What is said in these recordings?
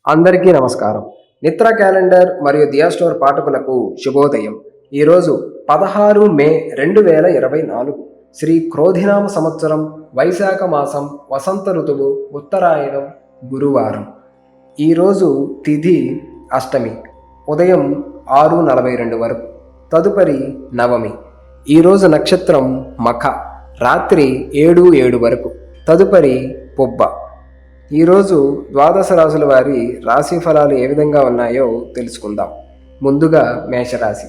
అందరికీ నమస్కారం. నిత్ర క్యాలెండర్ మరియు దియా స్టోర్ పాఠకులకు శుభోదయం. ఈరోజు 16 మే 2024 శ్రీ క్రోధినామ సంవత్సరం వైశాఖ మాసం వసంత ఋతువు ఉత్తరాయణం గురువారం. ఈరోజు తిథి అష్టమి ఉదయం 6:42 వరకు, తదుపరి నవమి. ఈరోజు నక్షత్రం మఖ రాత్రి 7:07 వరకు, తదుపరి పుబ్బ. ఈరోజు ద్వాదశ రాశుల వారి రాశి ఫలాలు ఏ విధంగా ఉన్నాయో తెలుసుకుందాం. ముందుగా మేషరాశి.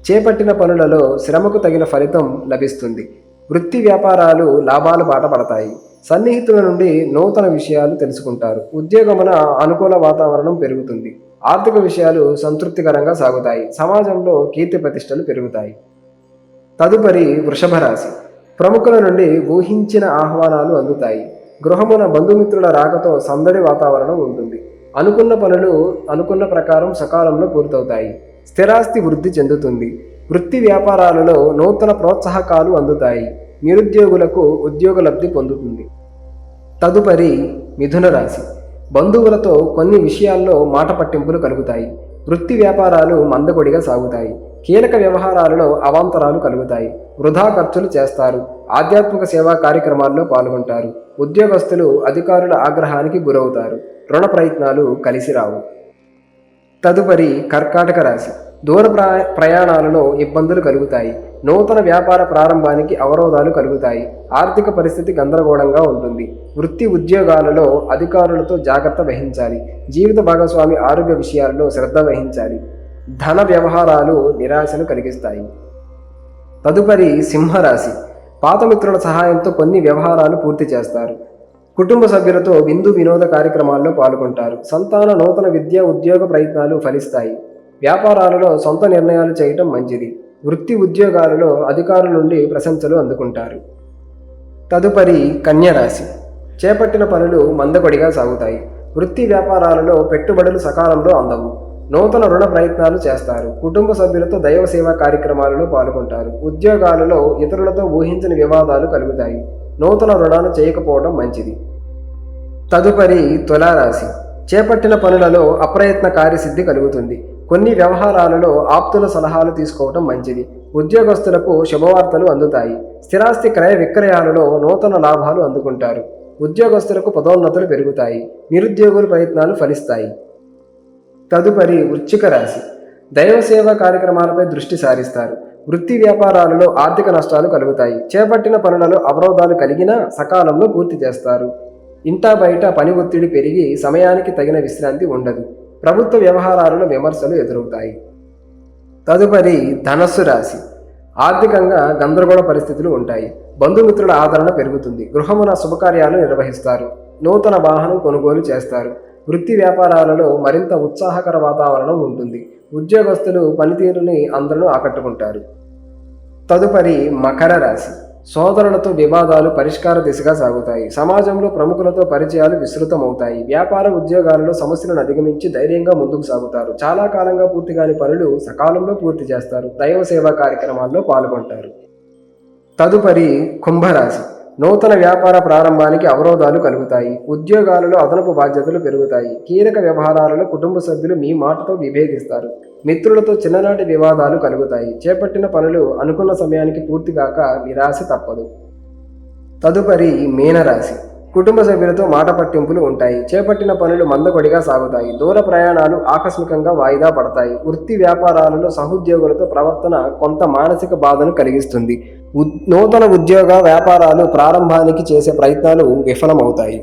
చేపట్టిన పనులలో శ్రమకు తగిన ఫలితం లభిస్తుంది. వృత్తి వ్యాపారాలు లాభాలు బాట పడతాయి. సన్నిహితుల నుండి నూతన విషయాలు తెలుసుకుంటారు. ఉద్యోగమున అనుకూల వాతావరణం పెరుగుతుంది. ఆర్థిక విషయాలు సంతృప్తికరంగా సాగుతాయి. సమాజంలో కీర్తి ప్రతిష్టలు పెరుగుతాయి. తదుపరి వృషభ రాశి. ప్రముఖుల నుండి ఊహించిన ఆహ్వానాలు అందుతాయి. గృహమున బంధుమిత్రుల రాకతో సందడి వాతావరణం ఉంటుంది. అనుకున్న పనులు అనుకున్న ప్రకారం సకాలంలో పూర్తవుతాయి. స్థిరాస్తి వృద్ధి చెందుతుంది. వృత్తి వ్యాపారాలలో నూతన ప్రోత్సాహకాలు అందుతాయి. నిరుద్యోగులకు ఉద్యోగ లబ్ధి పొందుతుంది. తదుపరి మిథున రాశి. బంధువులతో కొన్ని విషయాల్లో మాట పట్టింపులు కలుగుతాయి. వృత్తి వ్యాపారాలు మందకొడిగా సాగుతాయి. కీలక వ్యవహారాలలో అవాంతరాలు కలుగుతాయి. వృధా ఖర్చులు చేస్తారు. ఆధ్యాత్మిక సేవా కార్యక్రమాల్లో పాల్గొంటారు. ఉద్యోగస్తులు అధికారుల ఆగ్రహానికి గురవుతారు. రుణ ప్రయత్నాలు కలిసి రావు. తదుపరి కర్కాటక రాశి. దూర ప్రయాణాలలో ఇబ్బందులు కలుగుతాయి. నూతన వ్యాపార ప్రారంభానికి అవరోధాలు కలుగుతాయి. ఆర్థిక పరిస్థితి గందరగోళంగా ఉంటుంది. వృత్తి ఉద్యోగాలలో అధికారులతో జాగ్రత్త వహించాలి. జీవిత భాగస్వామి ఆరోగ్య విషయాల్లో శ్రద్ధ వహించాలి. ధన వ్యవహారాలు నిరాశను కలిగిస్తాయి. తదుపరి సింహరాశి. పాత మిత్రుల సహాయంతో కొన్ని వ్యవహారాలు పూర్తి చేస్తారు. కుటుంబ సభ్యులతో విందు వినోద కార్యక్రమాల్లో పాల్గొంటారు. సంతాన నూతన విద్యా ఉద్యోగ ప్రయత్నాలు ఫలిస్తాయి. వ్యాపారాలలో సొంత నిర్ణయాలు చేయటం మంచిది. వృత్తి ఉద్యోగాలలో అధికారుల నుండి ప్రశంసలు అందుకుంటారు. తదుపరి కన్యరాశి. చేపట్టిన పనులు మందకొడిగా సాగుతాయి. వృత్తి వ్యాపారాలలో పెట్టుబడులు సకాలంలో అందవు. నూతన రుణ ప్రయత్నాలు చేస్తారు. కుటుంబ సభ్యులతో దైవ సేవా కార్యక్రమాలలో పాల్గొంటారు. ఉద్యోగాలలో ఇతరులతో ఊహించని వివాదాలు కలుగుతాయి. నూతన రుణాలు చేయకపోవడం మంచిది. తదుపరి తులారాశి. చేపట్టిన పనులలో అప్రయత్న కార్యసిద్ధి కలుగుతుంది. కొన్ని వ్యవహారాలలో ఆప్తుల సలహాలు తీసుకోవడం మంచిది. ఉద్యోగస్తులకు శుభవార్తలు అందుతాయి. స్థిరాస్తి క్రయ విక్రయాలలో నూతన లాభాలు అందుకుంటారు. ఉద్యోగస్తులకు పదోన్నతులు పెరుగుతాయి. నిరుద్యోగుల ప్రయత్నాలు ఫలిస్తాయి. తదుపరి వృశ్చిక రాశి. దైవ సేవా కార్యక్రమాలపై దృష్టి సారిస్తారు. వృత్తి వ్యాపారాలలో ఆర్థిక నష్టాలు కలుగుతాయి. చేపట్టిన పనులలో అవరోధాలు కలిగినా సకాలంలో పూర్తి చేస్తారు. ఇంటా బయట పని ఒత్తిడి పెరిగి సమయానికి తగిన విశ్రాంతి ఉండదు. ప్రభుత్వ వ్యవహారాలలో విమర్శలు ఎదురవుతాయి. తదుపరి ధనస్సు రాశి. ఆర్థికంగా గందరగోళ పరిస్థితులు ఉంటాయి. బంధుమిత్రుల ఆదరణ పెరుగుతుంది. గృహమున శుభకార్యాలు నిర్వహిస్తారు. నూతన వాహనం కొనుగోలు చేస్తారు. వృత్తి వ్యాపారాలలో మరింత ఉత్సాహకర వాతావరణం ఉంటుంది. ఉద్యోగస్తులు పనితీరుని అందరూ ఆకట్టుకుంటారు. తదుపరి మకర రాశి. సోదరులతో వివాదాలు పరిష్కార దిశగా సాగుతాయి. సమాజంలో ప్రముఖులతో పరిచయాలు విస్తృతమవుతాయి. వ్యాపార ఉద్యోగాలలో సమస్యలను అధిగమించి ధైర్యంగా ముందుకు సాగుతారు. చాలా కాలంగా పూర్తి కాని పనులు సకాలంలో పూర్తి చేస్తారు. దైవ సేవా కార్యక్రమాల్లో పాల్గొంటారు. తదుపరి కుంభరాశి. నూతన వ్యాపార ప్రారంభానికి అవరోధాలు కలుగుతాయి. ఉద్యోగాలలో అదనపు బాధ్యతలు పెరుగుతాయి. కీలక వ్యవహారాలలో కుటుంబ సభ్యులు మీ మాటతో విభేదిస్తారు. మిత్రులతో చిన్ననాటి వివాదాలు కలుగుతాయి. చేపట్టిన పనులు అనుకున్న సమయానికి పూర్తిగాక నిరాశ తప్పదు. తదుపరి మీనరాశి. కుటుంబ సభ్యులతో మాట పట్టింపులు ఉంటాయి. చేపట్టిన పనులు మందకొడిగా సాగుతాయి. దూర ప్రయాణాలు ఆకస్మికంగా వాయిదా పడతాయి. వృత్తి వ్యాపారాలలో సహోద్యోగులతో ప్రవర్తన కొంత మానసిక బాధను కలిగిస్తుంది. నూతన ఉద్యోగ వ్యాపారాలు ప్రారంభానికి చేసే ప్రయత్నాలు విఫలమవుతాయి.